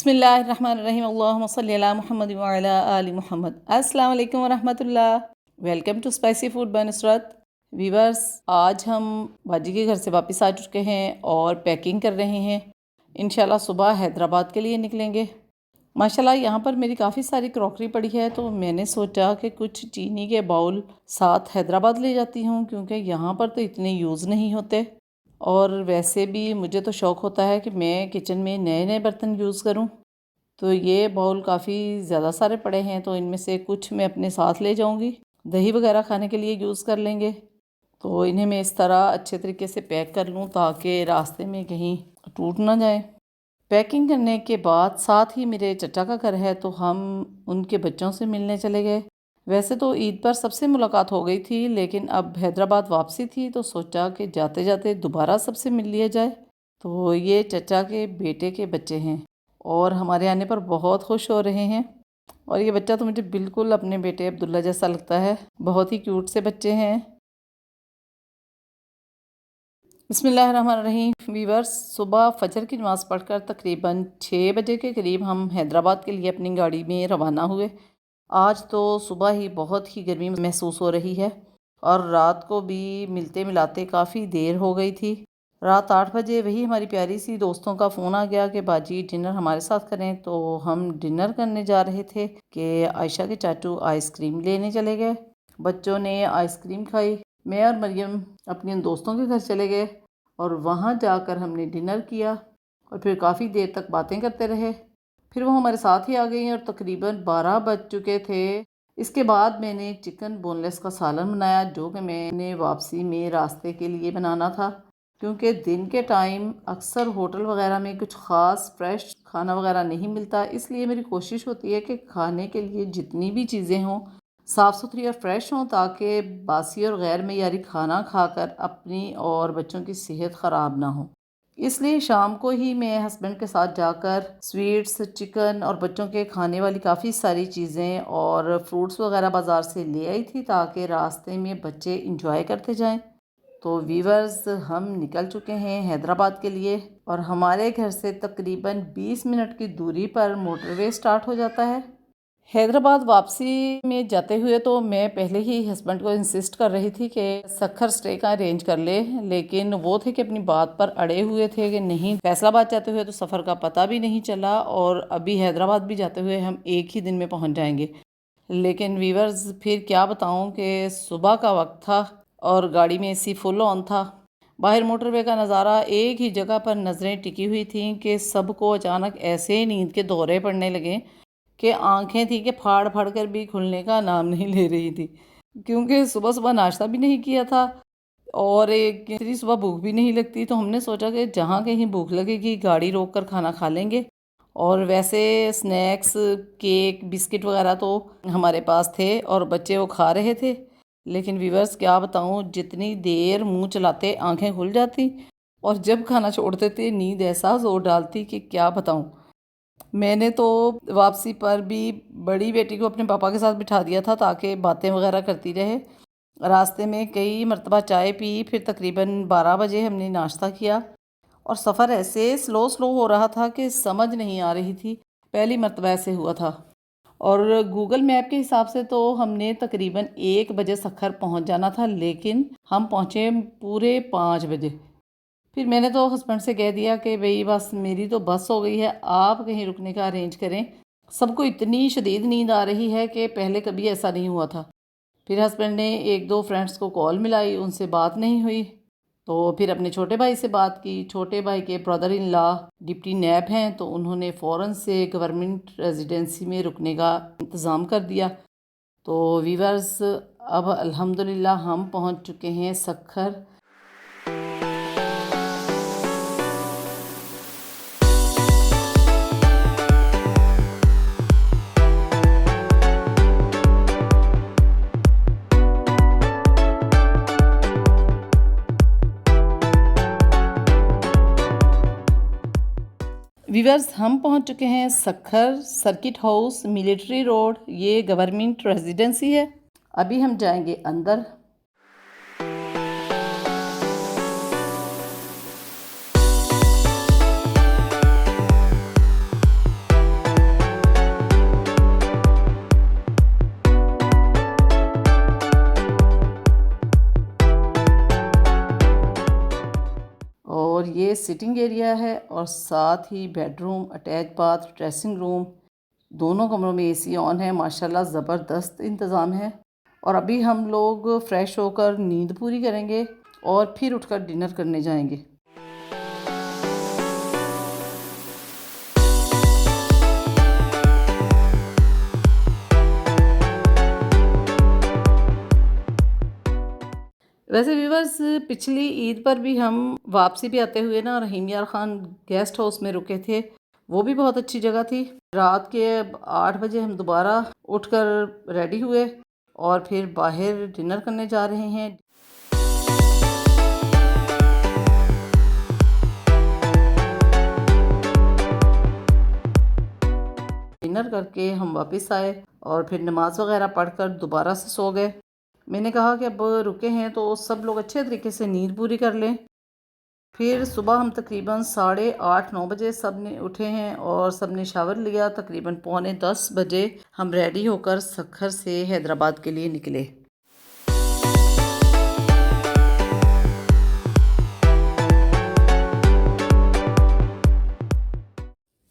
बिस्मिल्लाहिर्रहमानिर्रहीम अल्लाहुम्मा सल्ली अला मुहम्मद व अला आलि मुहम्मद। अस्सलाम वालेकुम व रहमतुल्लाह। Welcome to spicy food by Nusrat. Viewers, आज हम बाजी के घर से वापस आ चुके हैं और पैकिंग कर रहे हैं। इंशाल्लाह सुबह हैदराबाद के लिए निकलेंगे। माशाल्लाह यहाँ पर मेरी काफ़ी सारी क्रॉकरी पड़ी है, तो मैंने सोचा कि कुछ चीनी के बाउल साथ हैदराबाद ले जाती हूँ, क्योंकि यहाँ पर तो इतने यूज़ नहीं होते। और वैसे भी मुझे तो शौक़ होता है कि मैं किचन में नए नए बर्तन यूज़ करूं। तो ये बाउल काफ़ी ज़्यादा सारे पड़े हैं, तो इनमें से कुछ मैं अपने साथ ले जाऊंगी। दही वगैरह खाने के लिए यूज़ कर लेंगे। तो इन्हें मैं इस तरह अच्छे तरीके से पैक कर लूँ ताकि रास्ते में कहीं टूट ना जाए। पैकिंग करने के बाद साथ ही मेरे चचा का घर है, तो हम उनके बच्चों से मिलने चले गए। वैसे तो ईद पर सबसे मुलाकात हो गई थी, लेकिन अब हैदराबाद वापसी थी तो सोचा कि जाते जाते दोबारा सबसे मिल लिया जाए। तो ये चचा के बेटे के बच्चे हैं और हमारे आने पर बहुत खुश हो रहे हैं। और ये बच्चा तो मुझे बिल्कुल अपने बेटे अब्दुल्ला जैसा लगता है। बहुत ही क्यूट से बच्चे हैं। बिस्मिल्लाहिर्रहमानिर्रहीम। वीवर्स, सुबह फजर की नमाज़ पढ़कर तकरीबन 6 बजे के करीब हम हैदराबाद के लिए अपनी गाड़ी में रवाना हुए। आज तो सुबह ही बहुत ही गर्मी महसूस हो रही है और रात को भी मिलते मिलाते काफ़ी देर हो गई थी। रात 8 बजे वही हमारी प्यारी सी दोस्तों का फ़ोन आ गया कि बाजी डिनर हमारे साथ करें। तो हम डिनर करने जा रहे थे कि आयशा के चाचू आइसक्रीम लेने चले गए। बच्चों ने आइसक्रीम खाई। मैं और मरियम अपने उन दोस्तों के घर चले गए और वहाँ जाकर हमने डिनर किया और फिर काफ़ी देर तक बातें करते रहे। फिर वो हमारे साथ ही आ गई और तकरीबन 12 बज चुके थे। इसके बाद मैंने चिकन बोनलेस का सालन बनाया, जो कि मैंने वापसी में रास्ते के लिए बनाना था, क्योंकि दिन के टाइम अक्सर होटल वगैरह में कुछ ख़ास फ्रेश खाना वगैरह नहीं मिलता। इसलिए मेरी कोशिश होती है कि खाने के लिए जितनी भी चीज़ें हों साफ़ सुथरी और फ्रेश हों, ताकि बासी और गैर मयारी खाना खाकर अपनी और बच्चों की सेहत ख़राब ना हो। इसलिए शाम को ही मैं हस्बैंड के साथ जाकर स्वीट्स, चिकन और बच्चों के खाने वाली काफ़ी सारी चीज़ें और फ्रूट्स वगैरह बाज़ार से ले आई थी, ताकि रास्ते में बच्चे इंजॉय करते जाएं। तो वीवर्स, हम निकल चुके हैं हैदराबाद के लिए और हमारे घर से तकरीबन 20 मिनट की दूरी पर मोटरवे स्टार्ट हो जाता है। हैदराबाद वापसी में जाते हुए तो मैं पहले ही हस्बैंड को इंसिस्ट कर रही थी कि सखर स्टे का अरेंज कर ले, लेकिन वो थे कि अपनी बात पर अड़े हुए थे कि नहीं, फैसलाबाद जाते हुए तो सफ़र का पता भी नहीं चला और अभी हैदराबाद भी जाते हुए हम एक ही दिन में पहुंच जाएंगे। लेकिन वीवर्स, फिर क्या बताऊं कि सुबह का वक्त था और गाड़ी में एसी फुल ऑन था। बाहर मोटरवे का नज़ारा, एक ही जगह पर नज़रें टिकी हुई थीं कि सबको अचानक ऐसे नींद के दौरे पड़ने लगे कि आंखें थी कि फाड़ फाड़ कर भी खुलने का नाम नहीं ले रही थी, क्योंकि सुबह सुबह नाश्ता भी नहीं किया था और एक इतनी सुबह भूख भी नहीं लगती। तो हमने सोचा कि जहाँ कहीं भूख लगेगी गाड़ी रोक कर खाना खा लेंगे। और वैसे स्नैक्स, केक, बिस्किट वगैरह तो हमारे पास थे और बच्चे वो खा रहे थे। लेकिन वीवर्स, क्या बताऊँ, जितनी देर मुंह चलाते आंखें खुल जाती और जब खाना छोड़ देते नींद ऐसा जोर डालती कि क्या बताऊँ। मैंने तो वापसी पर भी बड़ी बेटी को अपने पापा के साथ बिठा दिया था ताकि बातें वगैरह करती रहे। रास्ते में कई मरतबा चाय पी, फिर तकरीबन 12 बजे हमने नाश्ता किया और सफ़र ऐसे स्लो स्लो हो रहा था कि समझ नहीं आ रही थी। पहली मरतबा ऐसे हुआ था और गूगल मैप के हिसाब से तो हमने तकरीबन 1 बजे सखर पहुंच जाना था, लेकिन हम पहुंचे पूरे 5 बजे। फिर मैंने तो हस्बैंड से कह दिया कि भाई बस मेरी तो बस हो गई है, आप कहीं रुकने का अरेंज करें। सबको इतनी शदीद नींद आ रही है कि पहले कभी ऐसा नहीं हुआ था। फिर हस्बैंड ने एक दो फ्रेंड्स को कॉल मिलाई, उनसे बात नहीं हुई। तो फिर अपने छोटे भाई से बात की। छोटे भाई के ब्रदर इन लॉ डिप्टी नैब हैं, तो उन्होंने फ़ौरन से गवर्नमेंट रेजिडेंसी में रुकने का इंतज़ाम कर दिया। तो वीवर्स, अब अल्हम्दुलिल्लाह हम पहुंच चुके हैं सखर। वीवर्स, हम पहुंच चुके हैं Sukkur circuit house, military road. ये गवर्नमेंट रेजिडेंसी है। अभी हम जाएंगे अंदर। ये सिटिंग एरिया है और साथ ही bedroom, attach bath, dressing room, दोनों कमरों में एसी ऑन है। माशाल्लाह ज़बरदस्त इंतज़ाम है। और अभी हम लोग फ़्रेश होकर नींद पूरी करेंगे और फिर उठकर डिनर करने जाएंगे। वैसे व्यूवर्स, पिछली ईद पर भी हम वापसी भी आते हुए ना रहीम यार ख़ान गेस्ट हाउस में रुके थे। वो भी बहुत अच्छी जगह थी। रात के 8 बजे हम दोबारा उठकर रेडी हुए और फिर बाहर डिनर करने जा रहे हैं। डिनर करके हम वापस आए और फिर नमाज़ वगैरह पढ़कर दोबारा से सो गए। मैंने कहा कि अब रुके हैं तो सब लोग अच्छे तरीके से नींद पूरी कर लें। फिर सुबह हम तकरीबन 8:30-9 बजे सब ने उठे हैं और सब ने शावर लिया। तकरीबन 9:45 बजे हम रेडी होकर सखर से हैदराबाद के लिए निकले।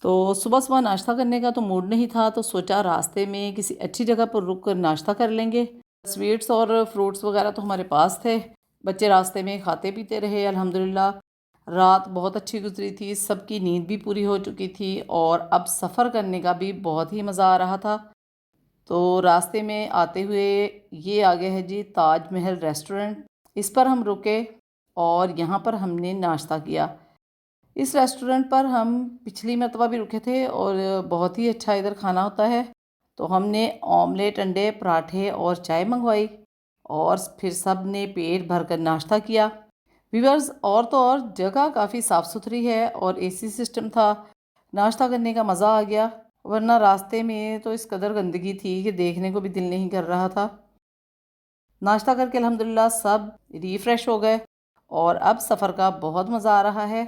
तो सुबह सुबह नाश्ता करने का तो मूड नहीं था, तो सोचा रास्ते में किसी अच्छी जगह पर रुक कर नाश्ता कर लेंगे। स्वीट्स और फ्रूट्स वगैरह तो हमारे पास थे। बच्चे रास्ते में खाते पीते रहे अल्हम्दुलिल्लाह। रात बहुत अच्छी गुजरी थी, सबकी नींद भी पूरी हो चुकी थी और अब सफ़र करने का भी बहुत ही मज़ा आ रहा था। तो रास्ते में आते हुए ये आ गया है जी ताज महल रेस्टोरेंट। इस पर हम रुके और यहाँ पर हमने नाश्ता किया। इस रेस्टोरेंट पर हम पिछली मरतबा भी रुके थे और बहुत ही अच्छा इधर खाना होता है। तो हमने ऑमलेट, अंडे, पराठे और चाय मंगवाई और फिर सब ने पेट भर कर नाश्ता किया। व्यूअर्स, और तो और जगह काफ़ी साफ़ सुथरी है और एसी सिस्टम था। नाश्ता करने का मज़ा आ गया, वरना रास्ते में तो इस कदर गंदगी थी कि देखने को भी दिल नहीं कर रहा था। नाश्ता करके अल्हम्दुलिल्लाह सब रिफ़्रेश हो गए और अब सफ़र का बहुत मज़ा आ रहा है।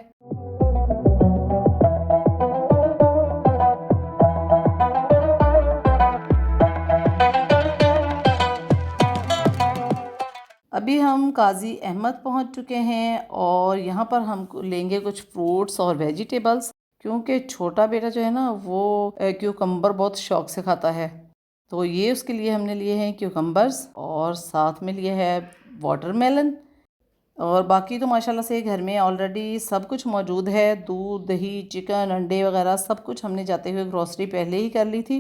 अभी हम काजी अहमद पहुंच चुके हैं और यहाँ पर हम लेंगे कुछ फ्रूट्स और वेजिटेबल्स, क्योंकि छोटा बेटा जो है ना वो क्यूकम्बर बहुत शौक से खाता है। तो ये उसके लिए हमने लिए हैं क्यूकम्बर्स और साथ में लिए है वाटरमेलन। और बाकी तो माशाल्लाह से घर में ऑलरेडी सब कुछ मौजूद है। दूध, दही, चिकन, अंडे वगैरह सब कुछ हमने जाते हुए ग्रॉसरी पहले ही कर ली थी।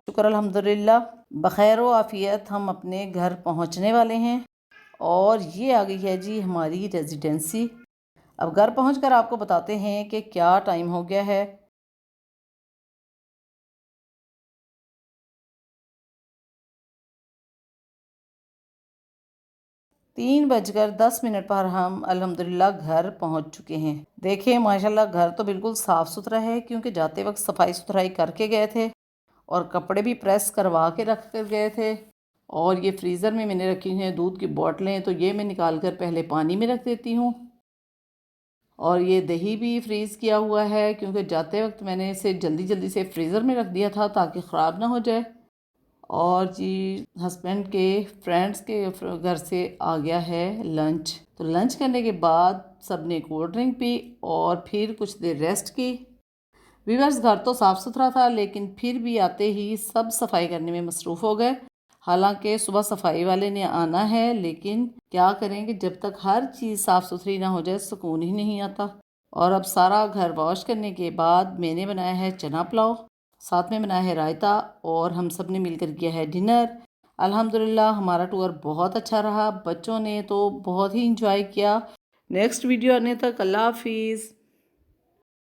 शुक्र अल्हम्दुलिल्लाह, बखैर व आफ़ियत हम अपने घर पहुंचने वाले हैं। और ये आ गई है जी हमारी रेजिडेंसी। अब घर पहुंचकर आपको बताते हैं कि क्या टाइम हो गया है। 3:10 पर हम अल्हम्दुलिल्लाह घर पहुंच चुके हैं। देखें माशाल्लाह घर तो बिल्कुल साफ़ सुथरा है, क्योंकि जाते वक्त सफाई सुथराई करके गए थे और कपड़े भी प्रेस करवा के रख कर गए थे। और ये फ्रीज़र में मैंने रखी हैं दूध की बोतलें, तो ये मैं निकाल कर पहले पानी में रख देती हूँ। और ये दही भी फ्रीज़ किया हुआ है, क्योंकि जाते वक्त मैंने इसे जल्दी जल्दी से फ्रीज़र में रख दिया था ताकि ख़राब ना हो जाए। और जी हस्बैंड के फ्रेंड्स के घर से आ गया है लंच। तो लंच करने के बाद सब ने कोल्ड ड्रिंक पी और फिर कुछ देर रेस्ट की। व्यूअर्स, घर तो साफ़ सुथरा था, लेकिन फिर भी आते ही सब सफाई करने में मसरूफ़ हो गए। हालांकि सुबह सफाई वाले ने आना है, लेकिन क्या करेंगे, जब तक हर चीज़ साफ़ सुथरी ना हो जाए सुकून ही नहीं आता। और अब सारा घर वॉश करने के बाद मैंने बनाया है चना पुलाव, साथ में बनाया है रायता और हम सब ने मिलकर किया है डिनर। अल्हम्दुलिल्लाह हमारा टूर बहुत अच्छा रहा। बच्चों ने तो बहुत ही इंजॉय किया। नेक्स्ट वीडियो आने तक अल्लाह हाफिज़।